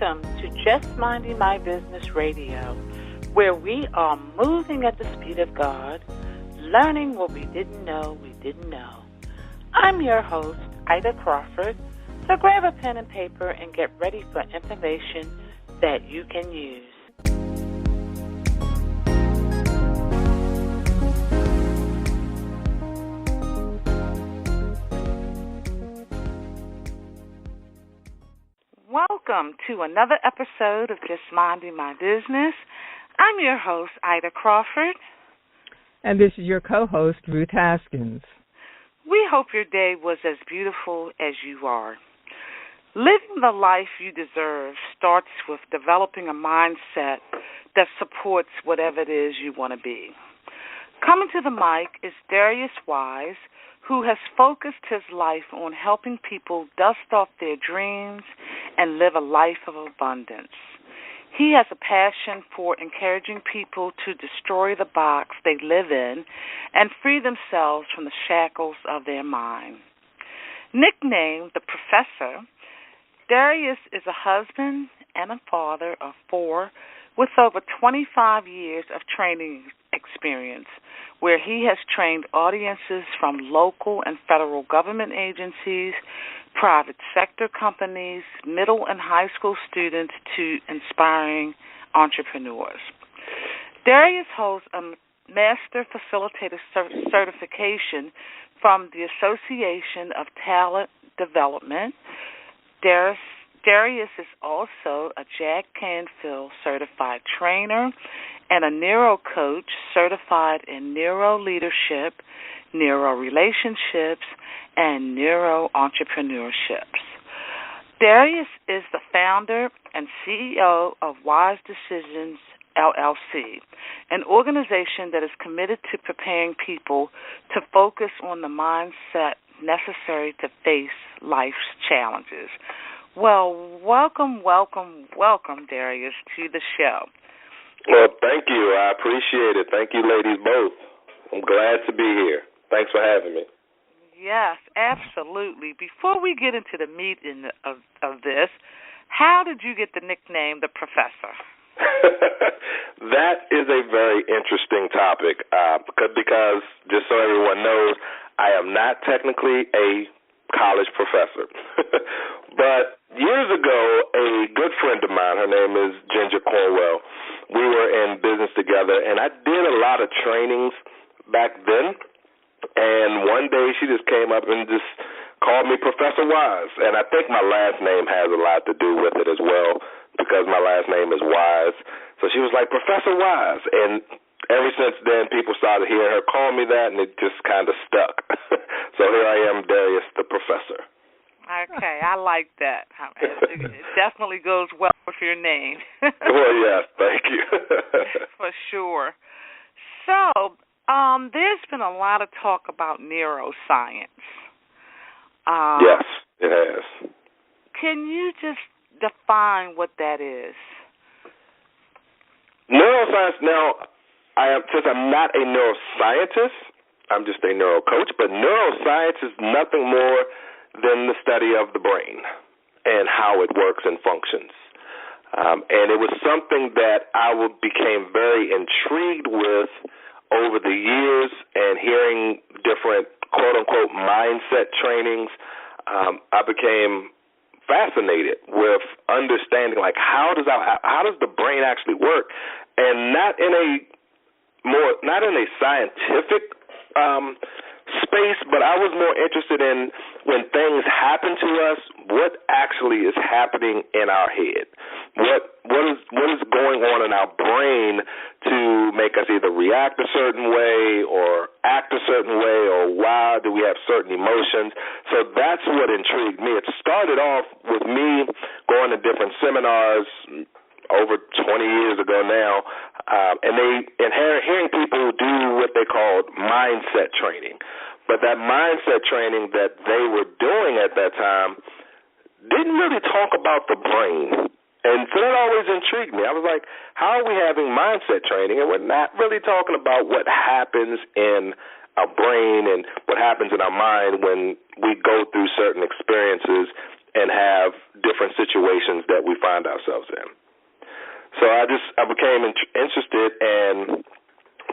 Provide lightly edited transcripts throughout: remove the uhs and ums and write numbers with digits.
Welcome to Just Minding My Business Radio, where we are moving at the speed of God, learning what we didn't know we didn't know. I'm your host, Ida Crawford, so grab a pen and paper and get ready for information that you can use. Welcome to another episode of Just Minding My Business. I'm your host, Ida Crawford. And this is your co-host, Ruth Haskins. We hope your day was as beautiful as you are. Living the life you deserve starts with developing a mindset that supports whatever it is you want to be. Coming to the mic is Darius Wise, who has focused his life on helping people dust off their dreams and live a life of abundance. He has a passion for encouraging people to destroy the box they live in and free themselves from the shackles of their mind. Nicknamed the Professor, Darius is a husband and a father of 4 with over 25 years of training experience, where he has trained audiences from local and federal government agencies, private sector companies, middle and high school students to inspiring entrepreneurs. Darius holds a Master Facilitator certification from the Association of Talent Development. Darius is also a Jack Canfield certified trainer and a neuro coach certified in neuro leadership, neuro relationships, and neuro entrepreneurships. Darius is the founder and CEO of WiseDecisions, LLC, an organization that is committed to preparing people to focus on the mindset necessary to face life's challenges. Well, welcome, Darius, to the show. Well, thank you. I appreciate it. Thank you, ladies, both. I'm glad to be here. Thanks for having me. Yes, absolutely. Before we get into the meat of this, how did you get the nickname the Professor? That is a very interesting topic because, just so everyone knows, I am not technically a college professor. But years ago, a good friend of mine, her name is Ginger Cornwell, we were in business together, and I did a lot of trainings back then. And one day she just came up and just called me Professor Wise. And I think my last name has a lot to do with it as well because my last name is Wise. So she was like, Professor Wise. And ever since then, people started hearing her call me that, and it just kind of stuck. So here I am, Darius, the Professor. Okay, I like that. It definitely goes well with your name. Well, yes, thank you. For sure. So, there's been a lot of talk about neuroscience. Yes, it has. Can you just define what that is? Neuroscience, now, since I'm not a neuroscientist, I'm just a neurocoach, but neuroscience is nothing more than the study of the brain and how it works and functions. And it was something that I became very intrigued with over the years, and hearing different quote-unquote mindset trainings, I became fascinated with understanding, like, how does the brain actually work, and not in a scientific space, but I was more interested in when things happen to us, what actually is happening in our head. What is going on in our brain to make us either react a certain way or act a certain way, or why do we have certain emotions? So that's what intrigued me. It started off with me going to different seminars over 20 years ago now, and hearing people do what they called mindset training. But that mindset training that they were doing at that time didn't really talk about the brain. And so that always intrigued me. I was like, how are we having mindset training, and we're not really talking about what happens in our brain and what happens in our mind when we go through certain experiences and have different situations that we find ourselves in. So I became interested in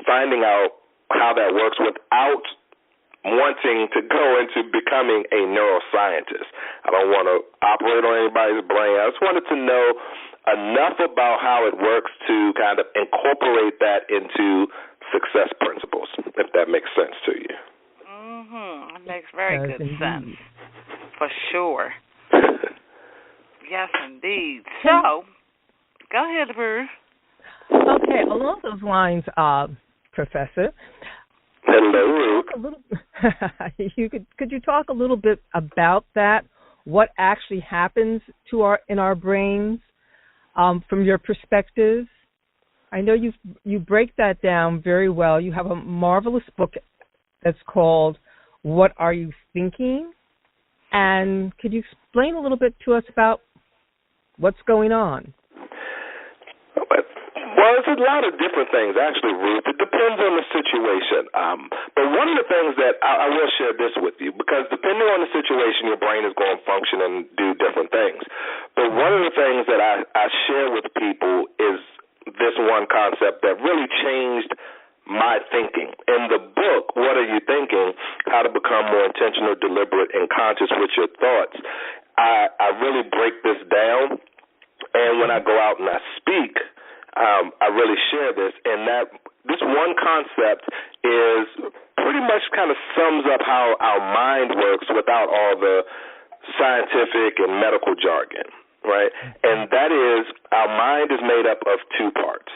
finding out how that works without wanting to go into becoming a neuroscientist. I don't want to operate on anybody's brain. I just wanted to know enough about how it works to kind of incorporate that into success principles, if that makes sense to you. It makes very good sense, for sure. Yes, indeed. So, go ahead, Bruce. Okay, along those lines, Professor. Hello. Could you talk a little bit about that? What actually happens to in our brains from your perspective? I know you break that down very well. You have a marvelous book that's called "What Are You Thinking?" And could you explain a little bit to us about what's going on? Well, it's a lot of different things, actually, Ruth. It depends on the situation. But one of the things that I will share this with you, because depending on the situation, your brain is going to function and do different things. But one of the things that I share with people is this one concept that really changed my thinking. In the book, What Are You Thinking? How to Become More Intentional, Deliberate, and Conscious with Your Thoughts, I really break this down. And when I go out and I speak, I really share this, and that this one concept is pretty much kind of sums up how our mind works without all the scientific and medical jargon, right? And that is, our mind is made up of two parts.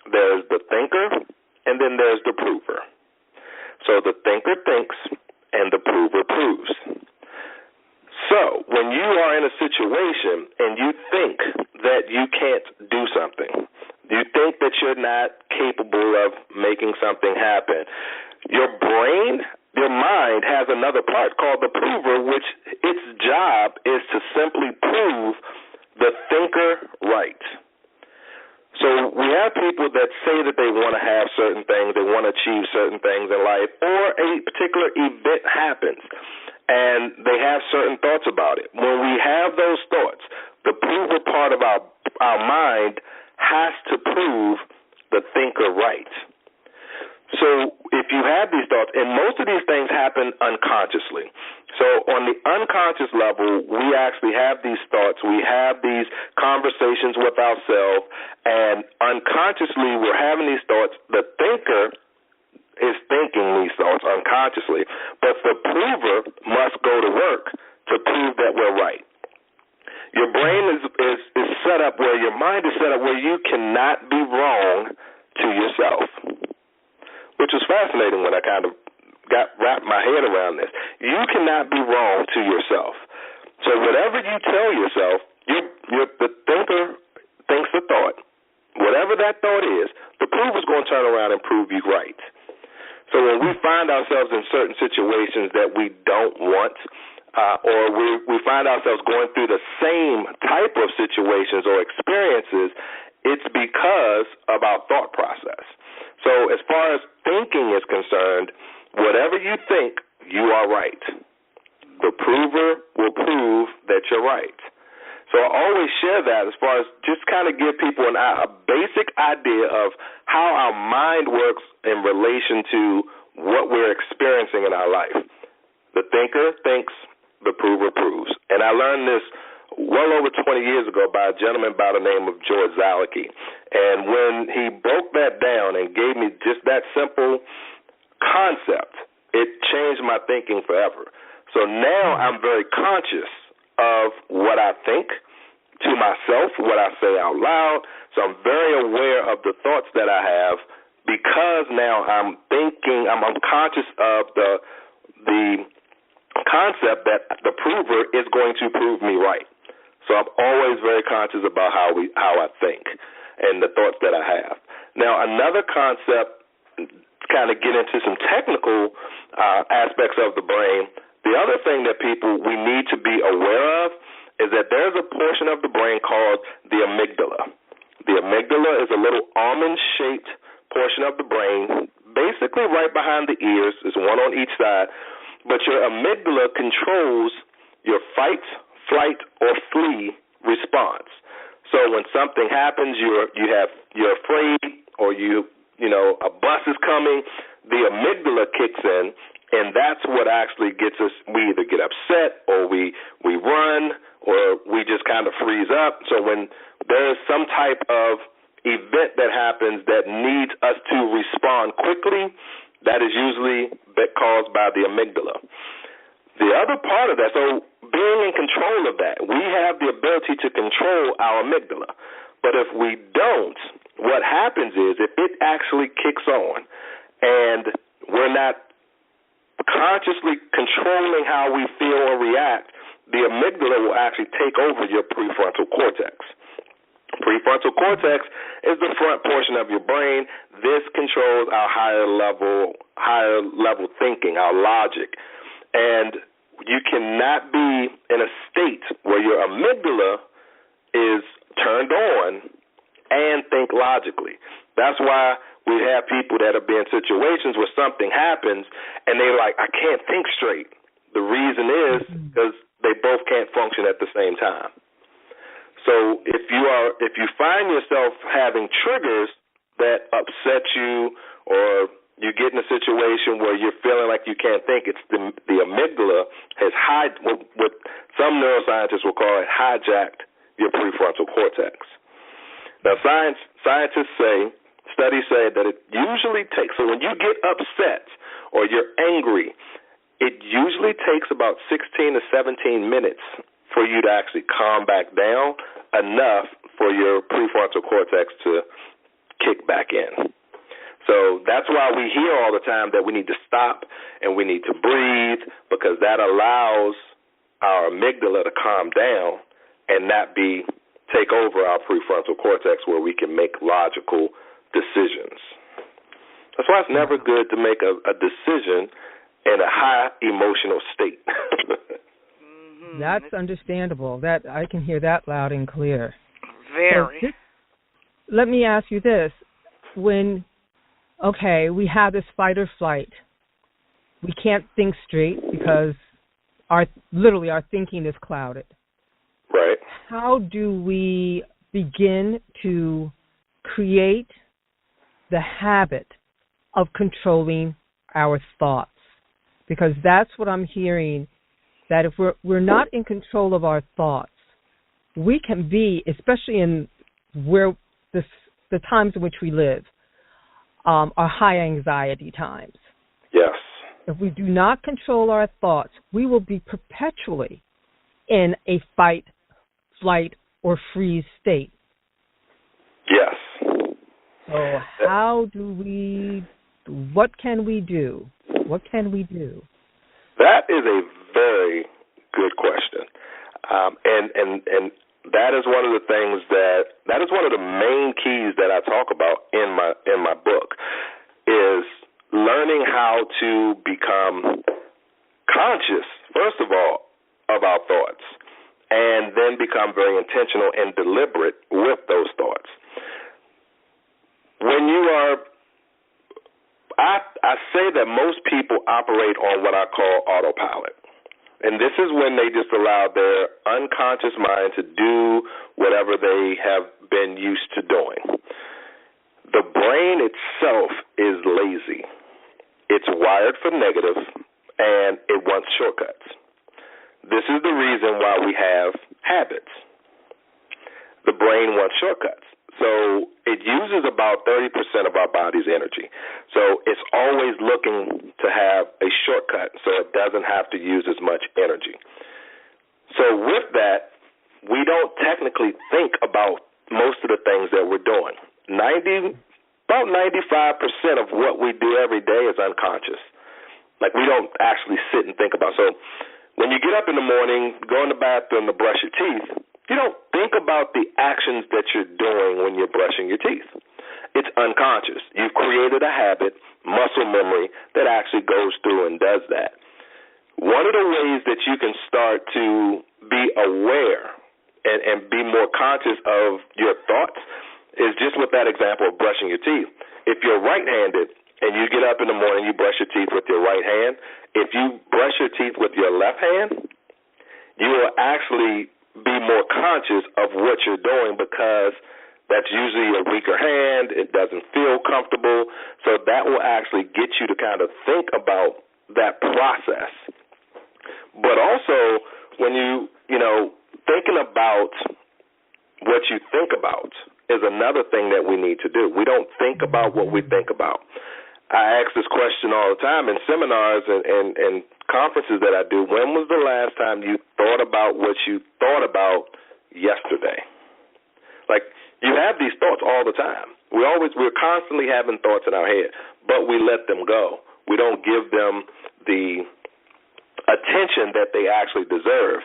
There's the thinker, and then there's the prover. So the thinker thinks, and the prover proves. So when you are in a situation and you think that you can't do something, you think that you're not capable of making something happen, your brain, your mind has another part called the prover, which its job is to simply prove the thinker right. So we have people that say that they want to have certain things, they want to achieve certain things in life, or a particular event happens, and they have certain thoughts about it. When we have those thoughts, the prover part of our mind has to prove the thinker right. So if you have these thoughts, and most of these things happen unconsciously. So on the unconscious level, we actually have these thoughts, we have these conversations with ourselves, and unconsciously we're having these thoughts. The thinker is thinking these thoughts unconsciously, but the prover must go to work to prove that we're right. Your brain is set up where your mind is set up where you cannot be wrong to yourself, which was fascinating when I kind of wrapped my head around this. You cannot be wrong to yourself. So whatever you tell yourself, the thinker thinks the thought. Whatever that thought is, the prover's going to turn around and prove you right. So when we find ourselves in certain situations that we don't want, or we find ourselves going through the same type of situations or experiences, it's because of our thought process. So as far as thinking is concerned, whatever you think, you are right. The prover will prove that you're right. So I always share that as far as just kind of give people a basic idea of how our mind works in relation to what we're experiencing in our life. The thinker thinks, the prover proves. And I learned this well over 20 years ago by a gentleman by the name of George Zalicki. And when he broke that down and gave me just that simple concept, it changed my thinking forever. So now I'm very conscious of what I think to myself, what I say out loud. So I'm very aware of the thoughts that I have because now I'm thinking, I'm conscious of the concept that the prover is going to prove me right. So I'm always very conscious about how I think and the thoughts that I have. Now, another concept, kind of get into some technical aspects of the brain, the other thing that we need to be aware of is that there's a portion of the brain called the amygdala. The amygdala is a little almond-shaped portion of the brain, basically right behind the ears. There's one on each side. But your amygdala controls your fight, flight or flee response. So when something happens, you're afraid, or a bus is coming, the amygdala kicks in, and that's what actually gets us. We either get upset, or we run, or we just kind of freeze up. So when there's some type of event that happens that needs us to respond quickly, that is usually caused by the amygdala. The other part of that, so being in control of that, we have the ability to control our amygdala. But if we don't, what happens is if it actually kicks on and we're not consciously controlling how we feel or react, the amygdala will actually take over your prefrontal cortex. Prefrontal cortex is the front portion of your brain. This controls our higher level thinking, our logic. And you cannot be in a state where your amygdala is turned on and think logically. That's why we have people that have been in situations where something happens and they're like, I can't think straight. The reason is because they both can't function at the same time. So if you find yourself having triggers that upset you, or you get in a situation where you're feeling like you can't think, it's the amygdala has what some neuroscientists will call it, hijacked your prefrontal cortex. Now studies say that it usually takes, so when you get upset or you're angry, it usually takes about 16 to 17 minutes for you to actually calm back down enough for your prefrontal cortex to kick back in. So that's why we hear all the time that we need to stop and we need to breathe, because that allows our amygdala to calm down and not take over our prefrontal cortex where we can make logical decisions. That's why it's never good to make a decision in a high emotional state. That's understandable. That I can hear that loud and clear. Very. So let me ask you this. When, we have this fight or flight, we can't think straight because our thinking is clouded. Right. How do we begin to create the habit of controlling our thoughts? Because that's what I'm hearing, that if we're not in control of our thoughts, we can be, especially in where the times in which we live, are high anxiety times. Yes. If we do not control our thoughts, we will be perpetually in a fight, flight, or freeze state. Yes. So what can we do? What can we do? That is a very good question. And that is one of the things that is one of the main keys that I talk about in my book, is learning how to become conscious, first of all, of our thoughts, and then become very intentional and deliberate with those thoughts. When you are, I say that most people operate on what I call autopilot. And this is when they just allow their unconscious mind to do whatever they have been used to doing. The brain itself is lazy. It's wired for negative, and it wants shortcuts. This is the reason why we have habits. The brain wants shortcuts. So it uses about 30% of our body's energy. So it's always looking to have a shortcut so it doesn't have to use as much energy. So with that, we don't technically think about most of the things that we're doing. About 95% of what we do every day is unconscious. Like, we don't actually sit and think about. So when you get up in the morning, go in the bathroom to brush your teeth, you don't think about the actions that you're doing when you're brushing your teeth. It's unconscious. You've created a habit, muscle memory, that actually goes through and does that. One of the ways that you can start to be aware and be more conscious of your thoughts is just with that example of brushing your teeth. If you're right-handed and you get up in the morning, you brush your teeth with your right hand, if you brush your teeth with your left hand, you will actually be more conscious of what you're doing because that's usually a weaker hand. It doesn't feel comfortable. So that will actually get you to kind of think about that process. But also, when thinking about what you think about is another thing that we need to do. We don't think about what we think about. I ask this question all the time in seminars and conferences that I do. When was the last time you thought about what you thought about yesterday? Like, you have these thoughts all the time. We're constantly having thoughts in our head, but we let them go. We don't give them the attention that they actually deserve.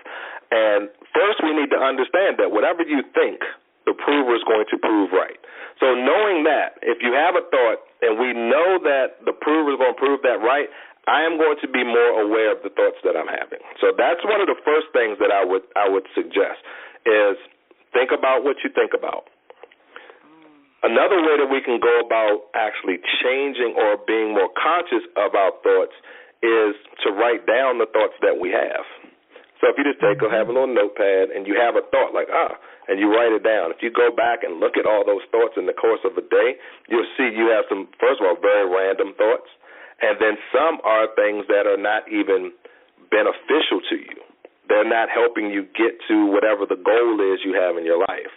And first we need to understand that whatever you think, the prover is going to prove right. So knowing that, if you have a thought and we know that the prover is going to prove that right, I am going to be more aware of the thoughts that I'm having. So that's one of the first things that I would suggest is think about what you think about. Another way that we can go about actually changing or being more conscious of our thoughts is to write down the thoughts that we have. So if you just have a little notepad and you have a thought like, and you write it down. If you go back and look at all those thoughts in the course of a day, you'll see you have some, first of all, very random thoughts, and then some are things that are not even beneficial to you. They're not helping you get to whatever the goal is you have in your life.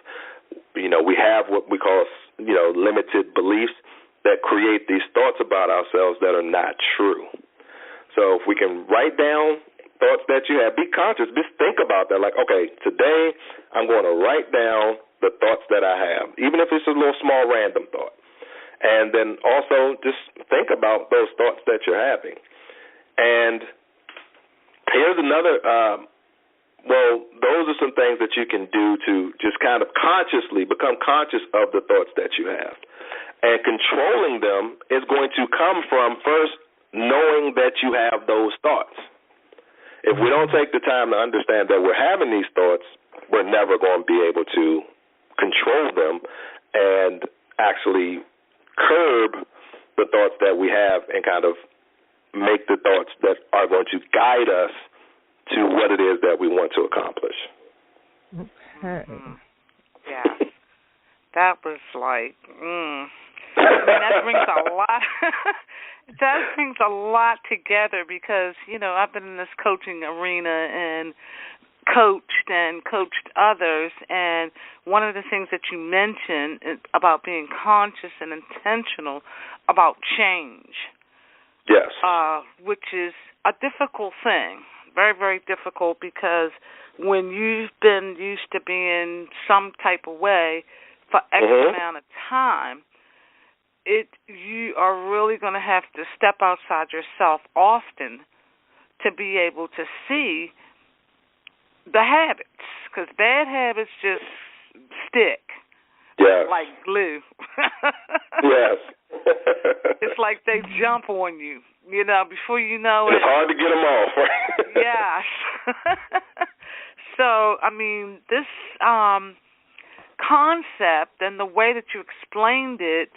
We have what we call, limited beliefs that create these thoughts about ourselves that are not true. So if we can write down thoughts that you have, be conscious, just think about that. Like, okay, today I'm going to write down the thoughts that I have, even if it's a little small random thought. And then also just think about those thoughts that you're having. And here's another, those are some things that you can do to just kind of consciously become conscious of the thoughts that you have. And controlling them is going to come from first knowing that you have those thoughts. If we don't take the time to understand that we're having these thoughts, we're never going to be able to control them and actually curb the thoughts that we have and kind of make the thoughts that are going to guide us to what it is that we want to accomplish. Okay. Yeah. That was like, that brings a lot. That brings a lot together because, I've been in this coaching arena and coached others, and one of the things that you mentioned is about being conscious and intentional about change. Yes. Which is a difficult thing, very, very difficult, because when you've been used to being some type of way for X amount of time, you are really going to have to step outside yourself often to be able to see the habits, because bad habits just stick like glue. Yes. It's like they jump on you, before you know it. It's hard to get them off. Yes. So, this concept and the way that you explained it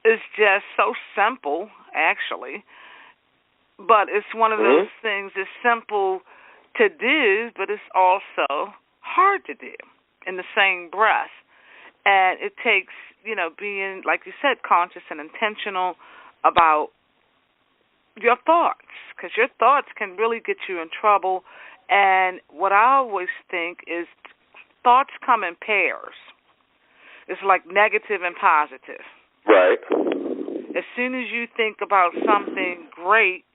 is just so simple, actually. But it's one of those things that's simple to do, but it's also hard to do in the same breath. And it takes, being, like you said, conscious and intentional about your thoughts, because your thoughts can really get you in trouble. And what I always think is thoughts come in pairs. It's like negative and positive. Right. As soon as you think about something great,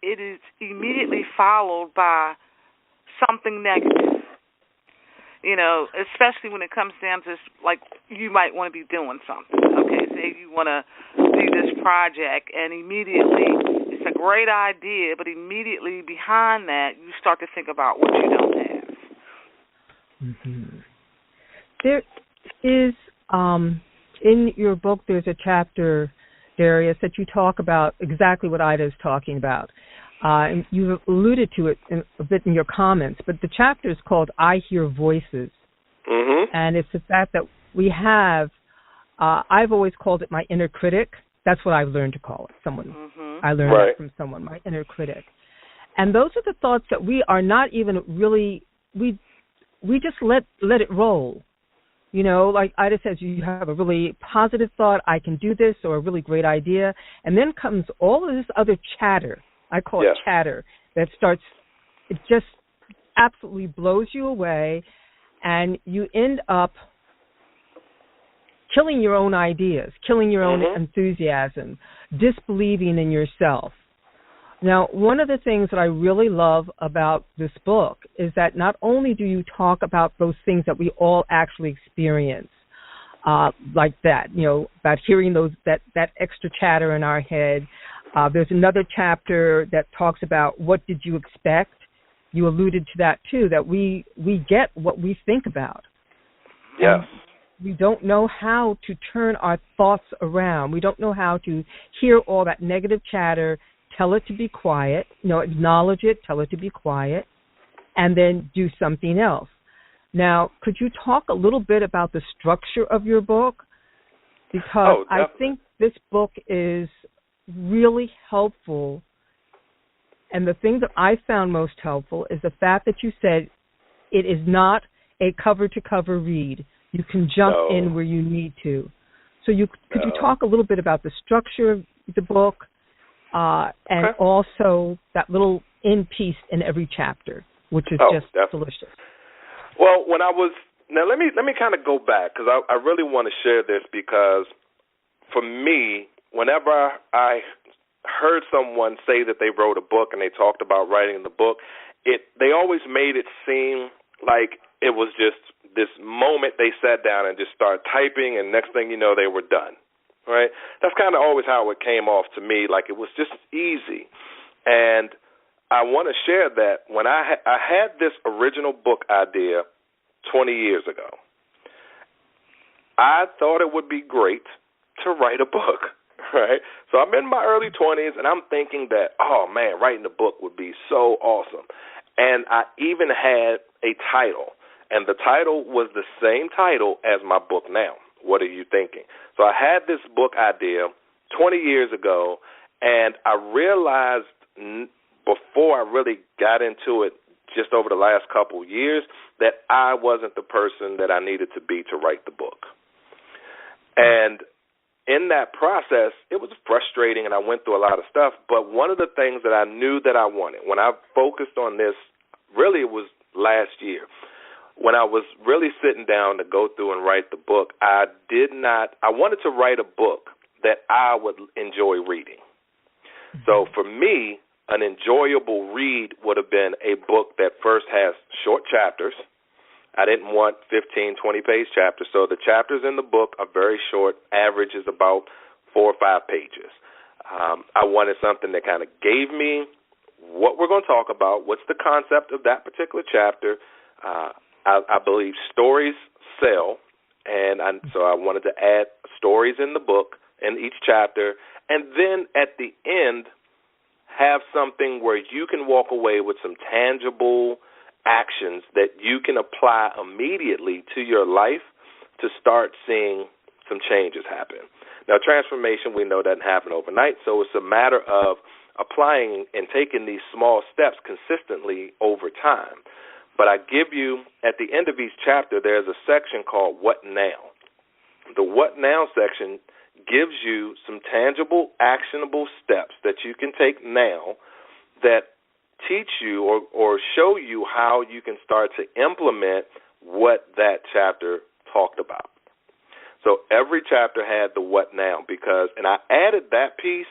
it is immediately followed by something negative. Especially when it comes down to, like, you might want to be doing something. Okay, say you want to do this project, and immediately it's a great idea, but immediately behind that, you start to think about what you don't have. Mm-hmm. There is, in your book, there's a chapter, Darius, that you talk about exactly what Ida is talking about. And you've alluded to it a bit in your comments, but the chapter is called I Hear Voices. Mm-hmm. And it's the fact that we have, I've always called it my inner critic. That's what I've learned to call it. I learned it from someone, my inner critic. And those are the thoughts that we are not even really, we just let it roll. You know, like Ida says, you have a really positive thought, I can do this, or a really great idea, and then comes all of this other chatter. I call it chatter, that starts, it just absolutely blows you away, and you end up killing your own ideas, killing your own enthusiasm, disbelieving in yourself. Now, one of the things that I really love about this book is that not only do you talk about those things that we all actually experience, like that, you know, about hearing those that extra chatter in our head. There's another chapter that talks about what did you expect. You alluded to that too, that we get what we think about. Yes. And we don't know how to turn our thoughts around. We don't know how to hear all that negative chatter, tell it to be quiet, acknowledge it, tell it to be quiet, and then do something else. Now, could you talk a little bit about the structure of your book? Because I think this book is really helpful, and the thing that I found most helpful is the fact that you said it is not a cover-to-cover read. You can jump in where you need to. So could you talk a little bit about the structure of the book, and also that little end piece in every chapter, which is just delicious. Well, let me kind of go back, because I really want to share this, because for me, whenever I heard someone say that they wrote a book and they talked about writing the book, they always made it seem like it was just this moment they sat down and just started typing, and next thing you know, they were done. Right? That's kind of always how it came off to me, like it was just easy. And I want to share that when I had this original book idea 20 years ago, I thought it would be great to write a book, right? So I'm in my early 20s, and I'm thinking that, oh, man, writing a book would be so awesome. And I even had a title, and the title was the same title as my book now. What are you thinking? So I had this book idea 20 years ago, and I realized before I really got into it just over the last couple years that I wasn't the person that I needed to be to write the book. And in that process, it was frustrating, and I went through a lot of stuff, but one of the things that I knew that I wanted, when I focused on this, really it was last year, when I was really sitting down to go through and write the book, I wanted to write a book that I would enjoy reading. So for me, an enjoyable read would have been a book that first has short chapters. I didn't want 15, 20-page chapters. So the chapters in the book are very short. Average is about 4 or 5 pages. I wanted something that kind of gave me what we're going to talk about, what's the concept of that particular chapter. I believe stories sell, and so I wanted to add stories in the book, in each chapter, and then at the end have something where you can walk away with some tangible actions that you can apply immediately to your life to start seeing some changes happen. Now, transformation, we know, doesn't happen overnight, so it's a matter of applying and taking these small steps consistently over time. But I give you, at the end of each chapter, there's a section called What Now? The What Now section gives you some tangible, actionable steps that you can take now that teach you or show you how you can start to implement what that chapter talked about. So every chapter had the What Now, and I added that piece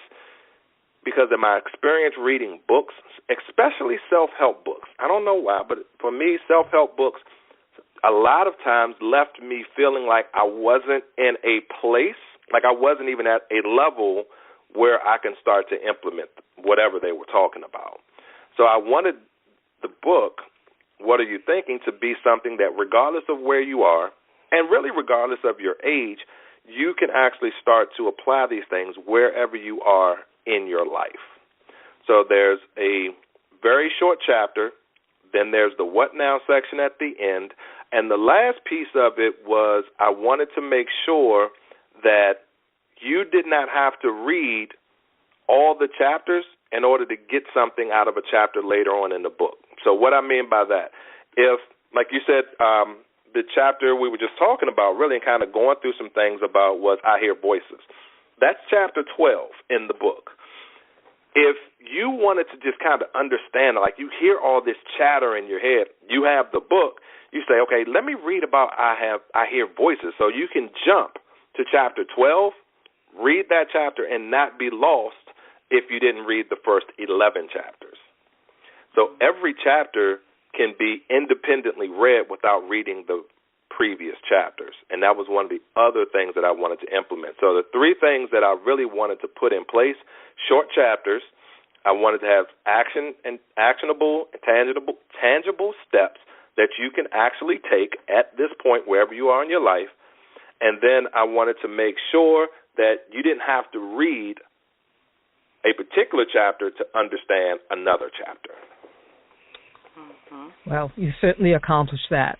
because of my experience reading books, especially self-help books. I don't know why, but for me, self-help books a lot of times left me feeling like I wasn't in a place, like I wasn't even at a level where I can start to implement whatever they were talking about. So I wanted the book, What Are You Thinking, to be something that regardless of where you are, and really regardless of your age, you can actually start to apply these things wherever you are in your life. So there's a very short chapter, then there's the What Now section at the end, and the last piece of it was I wanted to make sure that you did not have to read all the chapters in order to get something out of a chapter later on in the book. So what I mean by that, if, like you said, the chapter we were just talking about, really kind of going through some things about was I Hear Voices. That's chapter 12 in the book. If you wanted to just kind of understand, like you hear all this chatter in your head, you have the book, you say, okay, let me read about I Hear Voices. So you can jump to chapter 12, read that chapter, and not be lost if you didn't read the first 11 chapters. So every chapter can be independently read without reading the previous chapters, and that was one of the other things that I wanted to implement. So the three things that I really wanted to put in place: short chapters, I wanted to have actionable, tangible steps that you can actually take at this point wherever you are in your life, and then I wanted to make sure that you didn't have to read a particular chapter to understand another chapter. Well, you certainly accomplished that.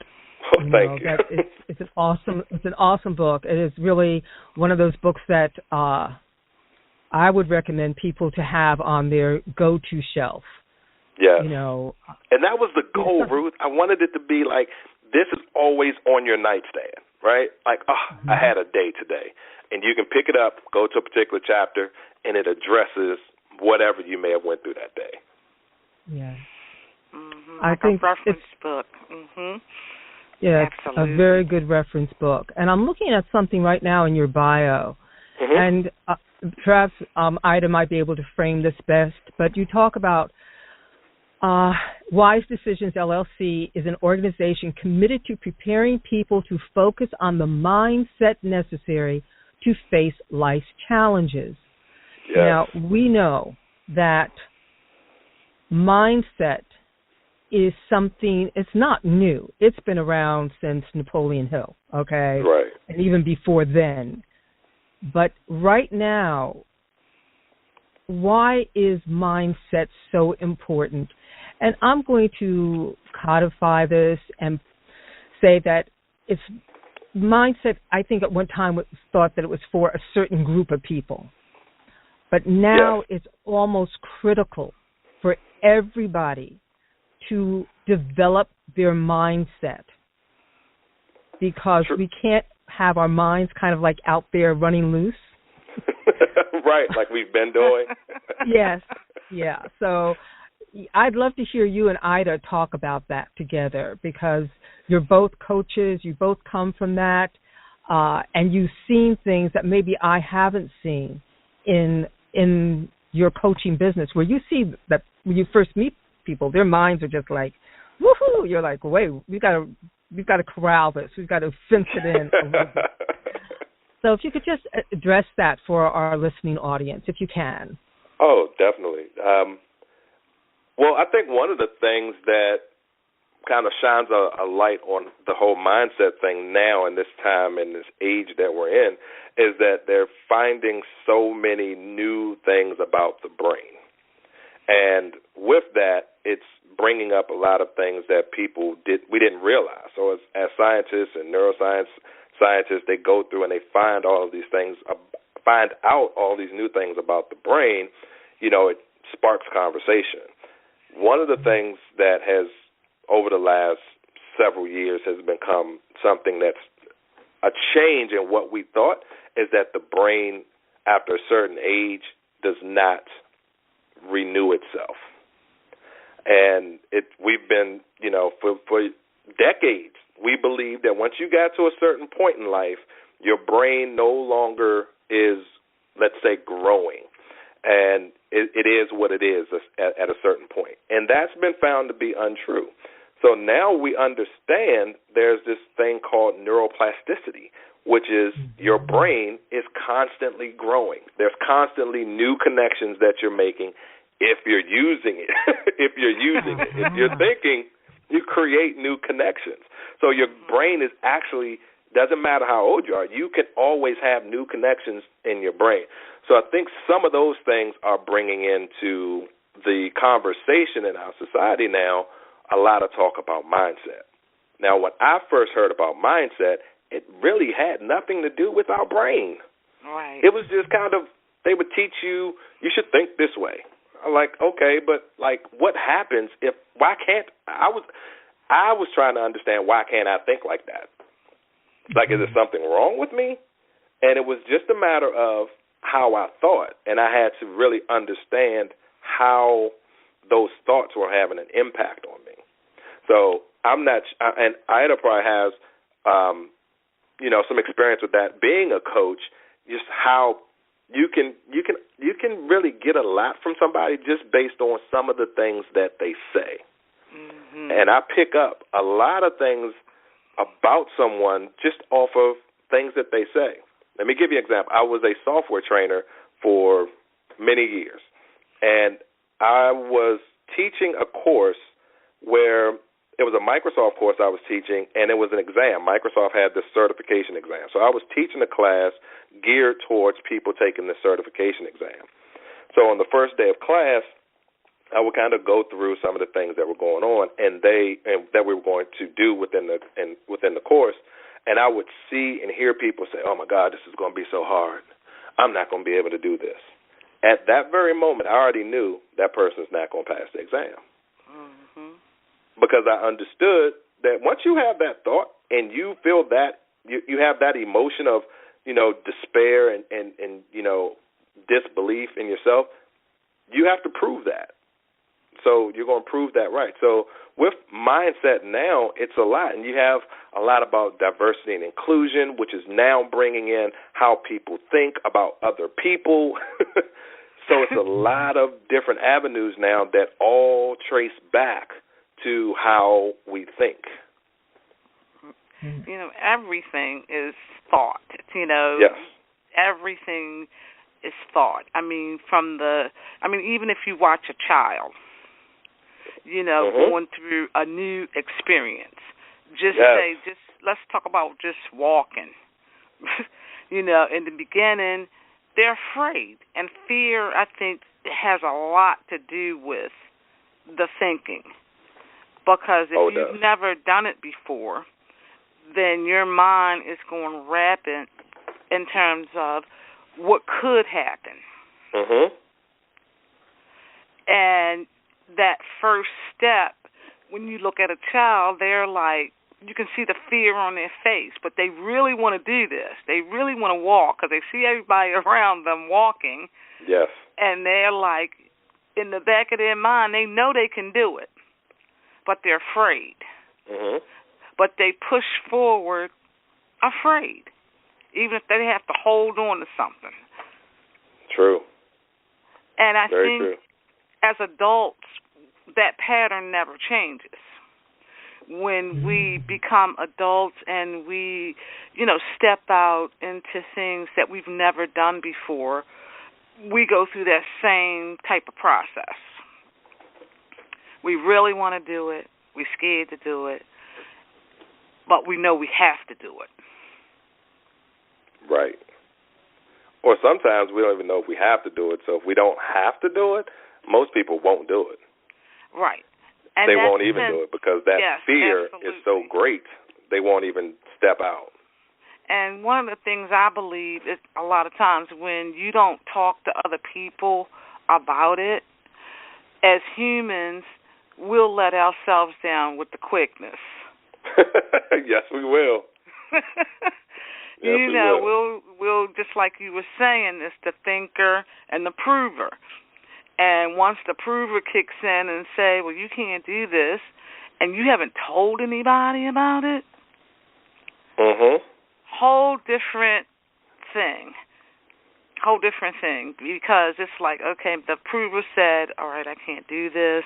Thank you. It's an awesome book. It is really one of those books that I would recommend people to have on their go-to shelf. Yes. And that was the goal, Ruth. I wanted it to be like, this is always on your nightstand, right? Like, I had a day today. And you can pick it up, go to a particular chapter, and it addresses whatever you may have went through that day. Yeah. I think a reference book. Yeah, absolutely. A very good reference book. And I'm looking at something right now in your bio, and perhaps Ida might be able to frame this best, but you talk about WiseDecisions, LLC is an organization committed to preparing people to focus on the mindset necessary to face life's challenges. Yes. Now, we know that mindset is something, it's not new. It's been around since Napoleon Hill, okay? Right. And even before then. But right now, why is mindset so important? And I'm going to codify this and say that it's mindset, I think at one time was thought that it was for a certain group of people. But now it's almost critical for everybody to develop their mindset, because we can't have our minds kind of like out there running loose. Right, like we've been doing. Yes, yeah. So I'd love to hear you and Ida talk about that together, because you're both coaches, you both come from that, and you've seen things that maybe I haven't seen in your coaching business, where you see that when you first meet people, their minds are just like, woohoo! You're like, wait, we've got to corral this. We've got to fence it in a little bit. So if you could just address that for our listening audience, if you can. Oh, definitely. Well, I think one of the things that kind of shines a light on the whole mindset thing now in this time and this age that we're in is that they're finding so many new things about the brain. And with that, it's bringing up a lot of things that we didn't realize. So as scientists and neuroscience scientists, they go through and they find all of these things, find out all these new things about the brain, it sparks conversation. One of the things that has, over the last several years, has become something that's a change in what we thought, is that the brain, after a certain age, does not renew itself. And we've been, for decades, we believe that once you got to a certain point in life, your brain no longer is, let's say, growing. And it is what it is at a certain point. And that's been found to be untrue. So now we understand there's this thing called neuroplasticity, which is your brain is constantly growing. There's constantly new connections that you're making if you're using it. If you're thinking, you create new connections. So your brain is actually, doesn't matter how old you are, you can always have new connections in your brain. So I think some of those things are bringing into the conversation in our society now a lot of talk about mindset. Now, when I first heard about mindset, it really had nothing to do with our brain. Right. It was just kind of, they would teach you, you should think this way. I'm like, okay, but like, what happens if? Why can't I was trying to understand why can't I think like that? Like, is there something wrong with me? And it was just a matter of how I thought, and I had to really understand how those thoughts were having an impact on me. So I'm not, and Ida probably has, some experience with that. Being a coach, just how you can really get a lot from somebody just based on some of the things that they say. Mm-hmm. And I pick up a lot of things about someone just off of things that they say. Let me give you an example. I was a software trainer for many years, and I was teaching a course where it was a Microsoft course I was teaching, and it was an exam. Microsoft had this certification exam. So I was teaching a class geared towards people taking the certification exam. So on the first day of class, I would kind of go through some of the things that were going on and that we were going to do within the course, and I would see and hear people say, "Oh my God, this is going to be so hard. I'm not going to be able to do this." At that very moment, I already knew that person's not going to pass the exam. Mm-hmm. Because I understood that once you have that thought and you feel that, you have that emotion of, despair and disbelief in yourself, you have to prove that. So you're going to prove that right. So with mindset now, it's a lot. And you have a lot about diversity and inclusion, which is now bringing in how people think about other people. So it's a lot of different avenues now that all trace back to how we think. Everything is thought. Yes. Everything is thought. Even if you watch a child, going through a new experience, let's talk about just walking. In the beginning, they're afraid, and fear, I think, has a lot to do with the thinking. Because if you've never done it before, then your mind is going rapid in terms of what could happen. Mm-hmm. And that first step, when you look at a child, they're like, you can see the fear on their face, but they really want to do this. They really want to walk because they see everybody around them walking. Yes. And they're like, in the back of their mind, they know they can do it, but they're afraid. Mm-hmm. But they push forward afraid, even if they have to hold on to something. True. And I Very think true. As adults, that pattern never changes. When we become adults and we, step out into things that we've never done before, we go through that same type of process. We really want to do it. We're scared to do it. But we know we have to do it. Right. Or sometimes we don't even know if we have to do it. So if we don't have to do it, most people won't do it. Right. And they won't even do it because that fear absolutely. is so great, they won't even step out. And one of the things I believe is a lot of times when you don't talk to other people about it, as humans, we'll let ourselves down with the quickness. Yes, we will. We'll just like you were saying, it's the thinker and the prover. And once the prover kicks in and say, well, you can't do this, and you haven't told anybody about it, whole different thing. Because it's like, okay, the prover said, all right, I can't do this.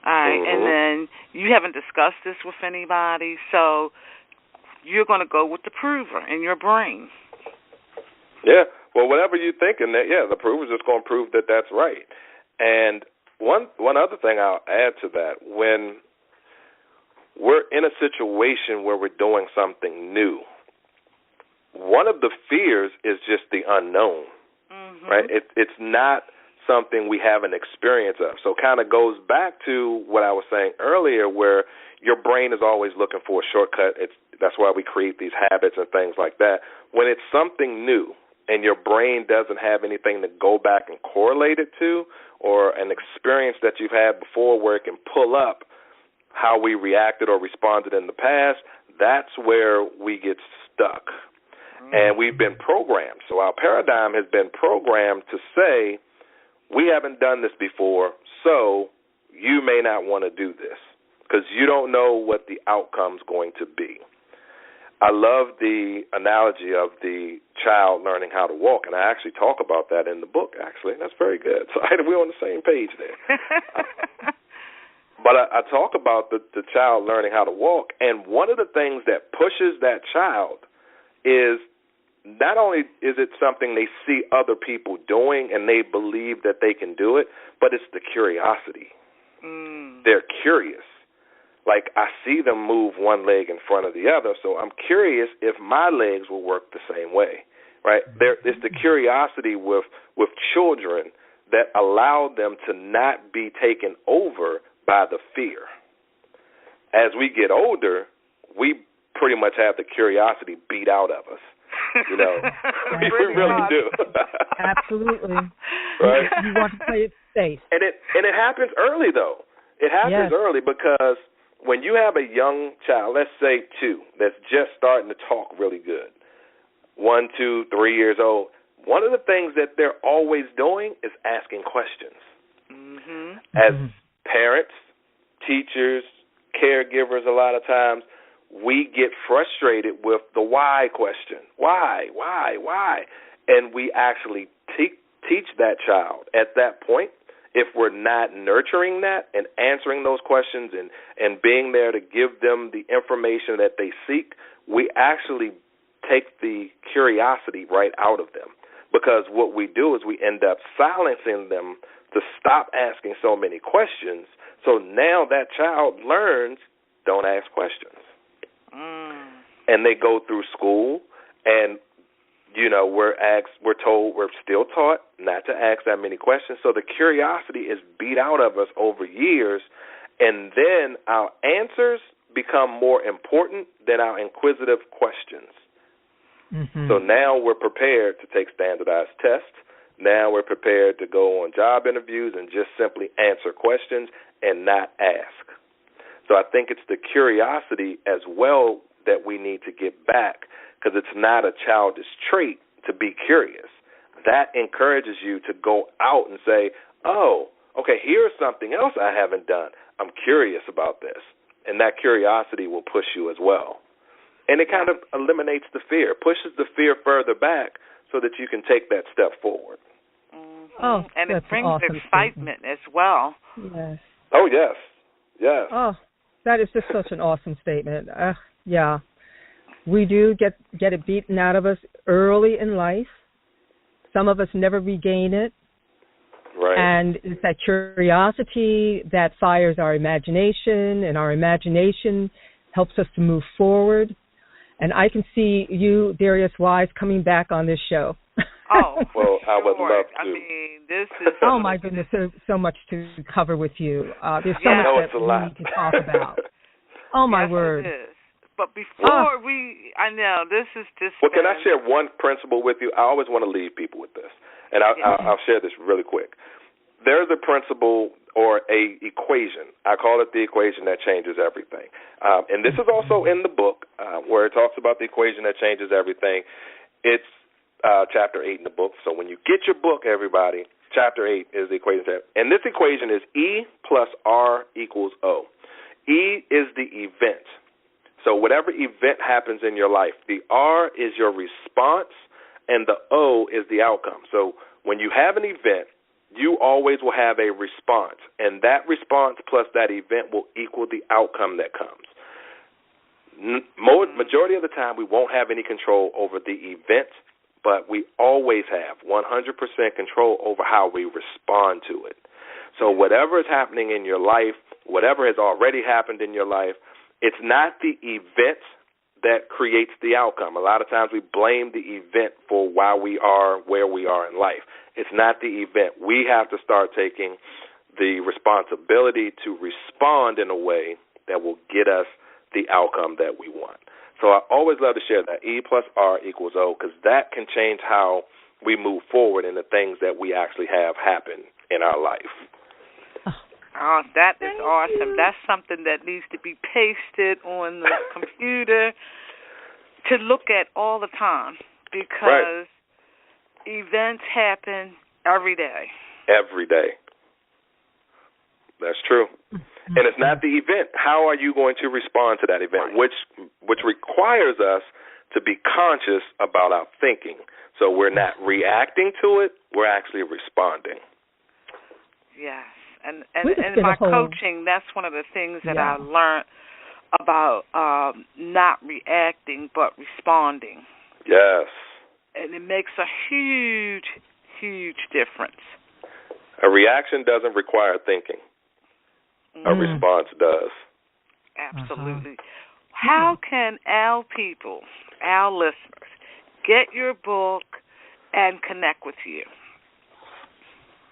All right, and then you haven't discussed this with anybody, so you're going to go with the prover in your brain. Yeah, well, whatever you're thinking, the prover's just going to prove that that's right. And one other thing I'll add to that, when we're in a situation where we're doing something new, one of the fears is just the unknown, right? It's not something we have an experience of. So it kind of goes back to what I was saying earlier, where your brain is always looking for a shortcut. That's why we create these habits and things like that. When it's something new and your brain doesn't have anything to go back and correlate it to, or an experience that you've had before where it can pull up how we reacted or responded in the past, that's where we get stuck. And we've been programmed. So our paradigm has been programmed to say, we haven't done this before, so you may not want to do this because you don't know what the outcome's going to be. I love the analogy of the child learning how to walk, and I actually talk about that in the book, actually. That's very good. So we're on the same page there. But I talk about the child learning how to walk, and one of the things that pushes that child is not only is it something they see other people doing and they believe that they can do it, but it's the curiosity. They're curious. Like, I see them move one leg in front of the other, so I'm curious if my legs will work the same way, right? It's the curiosity with children that allow them to not be taken over by the fear. As we get older, we pretty much have the curiosity beat out of us. You know, we really do. Absolutely. Right? You want to play it safe. And it happens early, though. It happens early because when you have a young child, let's say 2, that's just starting to talk really good, 1, 2, 3 years old, one of the things that they're always doing is asking questions. As parents, teachers, caregivers, a lot of times, we get frustrated with the why question. Why? And we actually teach that child at that point. If we're not nurturing that and answering those questions and being there to give them the information that they seek, we actually take the curiosity right out of them. Because what we do is we end up silencing them to stop asking so many questions. So now that child learns, don't ask questions. And they go through school, and you know, we're still taught not to ask that many questions. So the curiosity is beat out of us over years, and then our answers become more important than our inquisitive questions. So now we're prepared to take standardized tests. Now we're prepared to go on job interviews and just simply answer questions and not ask. So I think it's the curiosity as well that we need to get back, because it's not a childish trait to be curious. That encourages you to go out and say, oh, okay, here's something else I haven't done. I'm curious about this. And that curiosity will push you as well. And it kind of eliminates the fear, pushes the fear further back so that you can take that step forward. Oh, and it brings awesome excitement as well. Yes. Oh, yes. Yes. Oh, that is just such an awesome statement. Yeah. We do get it beaten out of us early in life. Some of us never regain it. Right. And it's that curiosity that fires our imagination, and our imagination helps us to move forward. And I can see you, Darius Wise, coming back on this show. Oh, well, I would love to. I mean, this is... Oh, my goodness, there's so much to cover with you. There's so much that we need to talk about. Oh, my word. It is. But before I know, this is just... Well, can I share one principle with you? I always want to leave people with this, and I'll share this really quick. There's a principle or a equation. I call it the equation that changes everything. And this is also in the book where it talks about the equation that changes everything. It's chapter 8 in the book. So when you get your book, everybody, chapter 8 is the equation. And this equation is E plus R equals O. E is the event. So whatever event happens in your life, the R is your response and the O is the outcome. So when you have an event, you always will have a response, and that response plus that event will equal the outcome that comes. Majority of the time, we won't have any control over the event, but we always have 100% control over how we respond to it. So whatever is happening in your life, whatever has already happened in your life, it's not the event that creates the outcome. A lot of times we blame the event for why we are where we are in life. It's not the event. We have to start taking the responsibility to respond in a way that will get us the outcome that we want. So I always love to share that E plus R equals O, because that can change how we move forward in the things that we actually have happen in our life. Oh, that is awesome. That's something that needs to be pasted on the computer to look at all the time, because events happen every day. Every day. That's true. And it's not the event. How are you going to respond to that event, which requires us to be conscious about our thinking. So we're not reacting to it, we're actually responding. Yes. And in my coaching, that's one of the things that I learned about not reacting but responding. Yes. And it makes a huge, huge difference. A reaction doesn't require thinking. A response does. Absolutely. How can our people, our listeners, get your book and connect with you?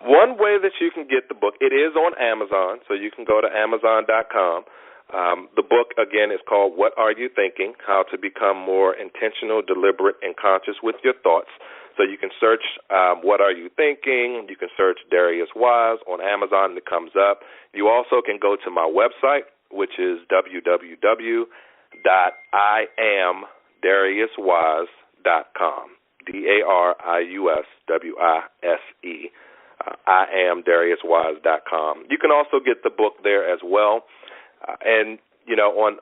One way that you can get the book, it is on Amazon, so you can go to Amazon.com. The book, again, is called What Are You Thinking? How to Become More Intentional, Deliberate, and Conscious with Your Thoughts. So you can search What Are You Thinking? You can search Darius Wise on Amazon, and it comes up. You also can go to my website, which is www.IamDariusWise.com, DariusWise. IamDariusWise.com. You can also get the book there as well. And, you know, on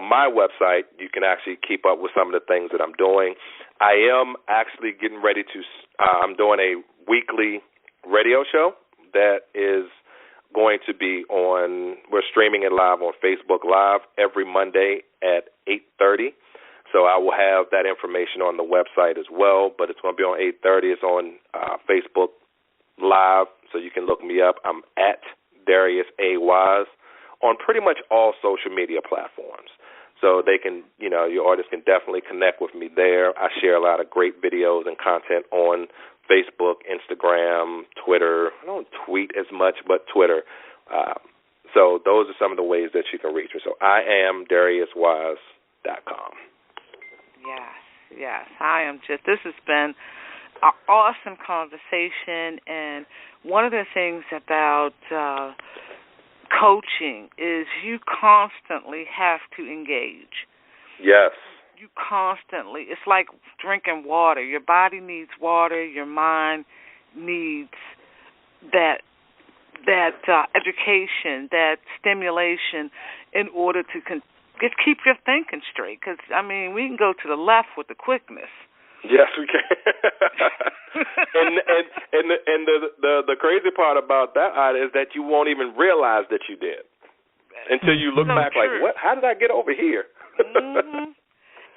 my website, you can actually keep up with some of the things that I'm doing. I am actually getting ready to, I'm doing a weekly radio show that is going to be we're streaming it live on Facebook Live every Monday at 8:30. So I will have that information on the website as well, but it's going to be on 8:30. It's on Facebook Live, so you can look me up. I'm at Darius A. Wise on pretty much all social media platforms. So they can, you know, your artists can definitely connect with me there. I share a lot of great videos and content on Facebook, Instagram, Twitter. I don't tweet as much, but Twitter. So those are some of the ways that you can reach me. So IamDariusWise.com. Yes. This has been an awesome conversation, and one of the things about coaching is you constantly have to engage. Yes. You constantly, it's like drinking water. Your body needs water, your mind needs that education, that stimulation in order to just keep your thinking straight, because, I mean, we can go to the left with the quickness. Yes, we can. and the crazy part about that is that you won't even realize that you did until you look back like, what? How did I get over here?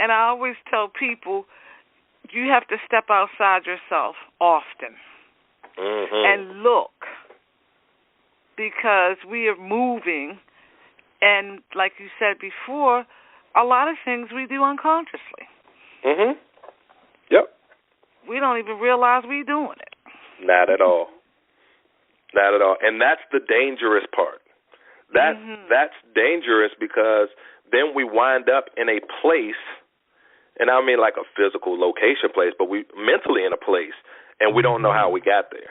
And I always tell people, you have to step outside yourself often and look, because we are moving. And like you said before, a lot of things we do unconsciously. Yep. We don't even realize we're doing it. Not at all. Not at all. And that's the dangerous part. That's dangerous, because then we wind up in a place, and I mean like a physical location place, but we mentally in a place, and we don't know how we got there.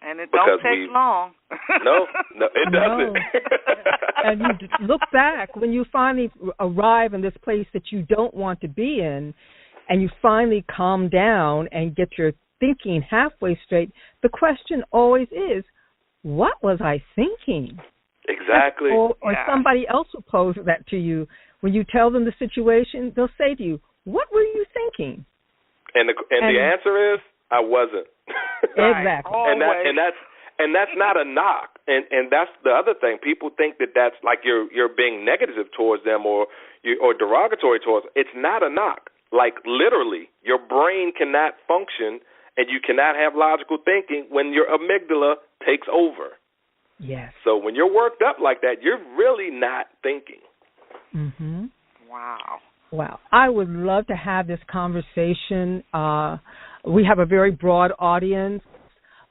And it don't take long. No, it doesn't. And you look back when you finally arrive in this place that you don't want to be in, and you finally calm down and get your thinking halfway straight. The question always is, what was I thinking? Exactly. Or somebody else will pose that to you. When you tell them the situation, they'll say to you, what were you thinking? And the answer is, I wasn't. Exactly. And that's not a knock. And that's the other thing. People think that that's like you're being negative towards them or derogatory towards them. It's not a knock. Like literally, your brain cannot function and you cannot have logical thinking when your amygdala takes over. Yes. So when you're worked up like that, you're really not thinking. Wow. I would love to have this conversation. We have a very broad audience,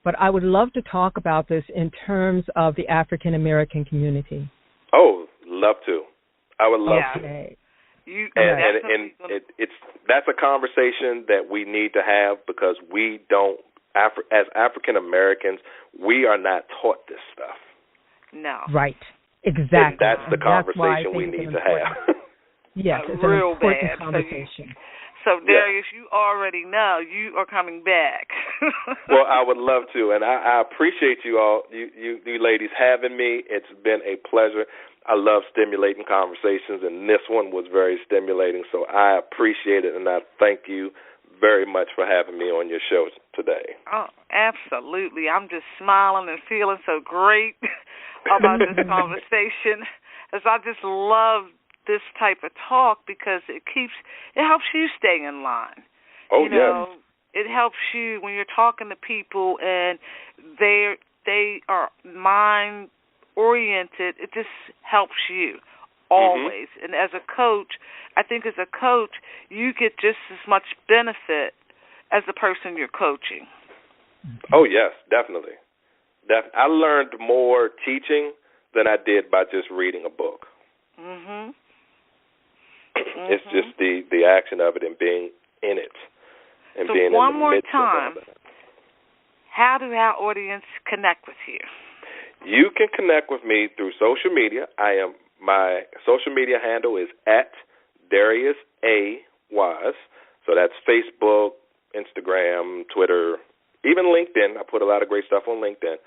but I would love to talk about this in terms of the African American community. Oh, love to. I would love to. That's a conversation that we need to have, because we don't as African Americans, we are not taught this stuff. No. Right. Exactly. And that's the conversation we need to have. Yes, it's real an important bad conversation. So Darius, you already know you are coming back. Well, I would love to, and I appreciate you all, you ladies, having me. It's been a pleasure. I love stimulating conversations, and this one was very stimulating, so I appreciate it, and I thank you very much for having me on your show today. Oh, absolutely. I'm just smiling and feeling so great about this conversation, as I just love this type of talk because it helps you stay in line. Oh, you know, it helps you when you're talking to people and they are mind oriented. It just helps you always. Mm-hmm. And as a coach, I think as a coach, you get just as much benefit as the person you're coaching. Oh, yes, definitely. I learned more teaching than I did by just reading a book. Mhm. It's just the action of it and being in it. And so being one in the more midst time, of all that. How do our audience connect with you? You can connect with me through social media. My social media handle is at Darius A. Wise. So that's Facebook, Instagram, Twitter, even LinkedIn. I put a lot of great stuff on LinkedIn.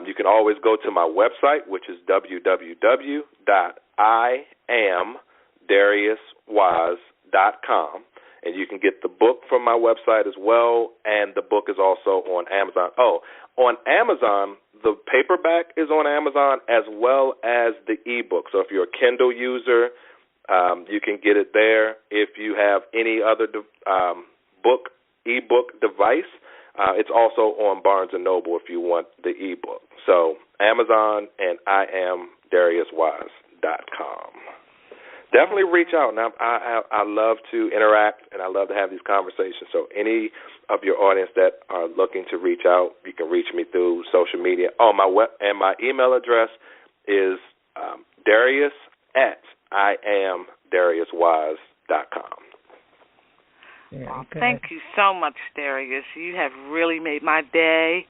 You can always go to my website, which is www.IamDariusWise.com, and you can get the book from my website as well, and the book is also on Amazon. Oh, on Amazon, the paperback is on Amazon as well as the ebook. So if you're a Kindle user, you can get it there. If you have any other ebook device, it's also on Barnes & Noble if you want the ebook. So Amazon and IamDariusWise.com. Definitely reach out. And I love to interact, and I love to have these conversations. So any of your audience that are looking to reach out, you can reach me through social media. Oh, my email address is Darius@IamDariusWise.com. Thank you so much, Darius. You have really made my day,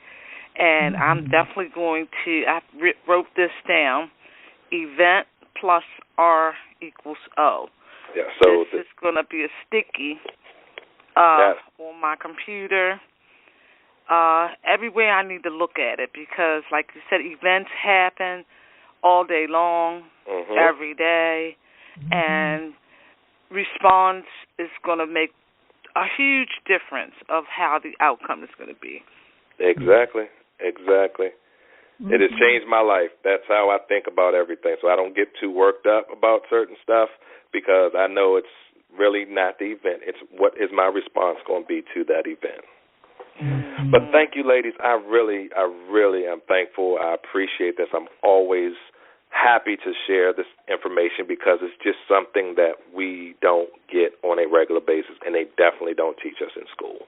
and I'm definitely going to, I wrote this down, event plus R equals O. Yeah, so this is going to be a sticky on my computer. Everywhere I need to look at it because, like you said, events happen all day long, every day, and response is going to make a huge difference of how the outcome is going to be. Exactly. It has changed my life. That's how I think about everything. So I don't get too worked up about certain stuff because I know it's really not the event. It's what is my response going to be to that event. But thank you, ladies. I really am thankful. I appreciate this. I'm always happy to share this information because it's just something that we don't get on a regular basis, and they definitely don't teach us in school.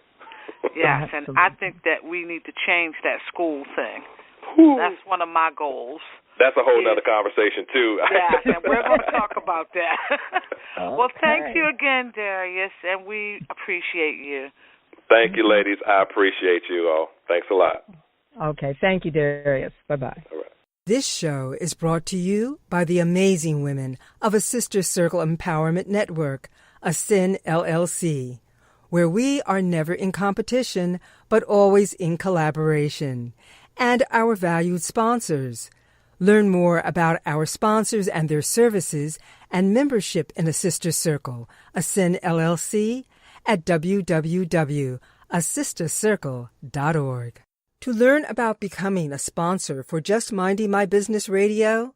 Yes, and I think that we need to change that school thing. That's one of my goals. That's a whole other conversation, too. Yes, and we're going to talk about that. Well, thank you again, Darius, and we appreciate you. Thank you, ladies. I appreciate you all. Thanks a lot. Okay, thank you, Darius. Bye-bye. All right. This show is brought to you by the amazing women of a Sister Circle Empowerment Network, ASCEN LLC, where we are never in competition, but always in collaboration, and our valued sponsors. Learn more about our sponsors and their services and membership in a Sister Circle, ASCEN LLC, at www.assistercircle.org. To learn about becoming a sponsor for Just Minding My Business Radio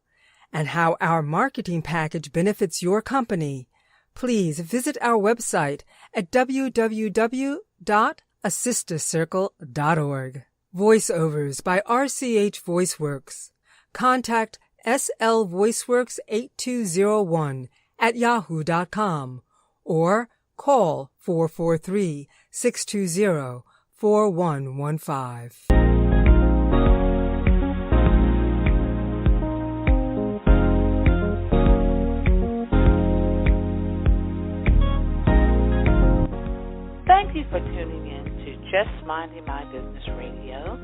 and how our marketing package benefits your company, please visit our website at www.assistercircle.org. Voiceovers by RCH VoiceWorks. Contact slvoiceworks8201@yahoo.com or call 443-620-4115. Thank you for tuning in to Just Minding My Business Radio.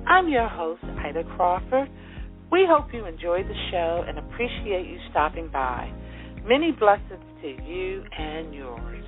I'm your host, Ida Crawford. We hope you enjoyed the show and appreciate you stopping by. Many blessings to you and yours.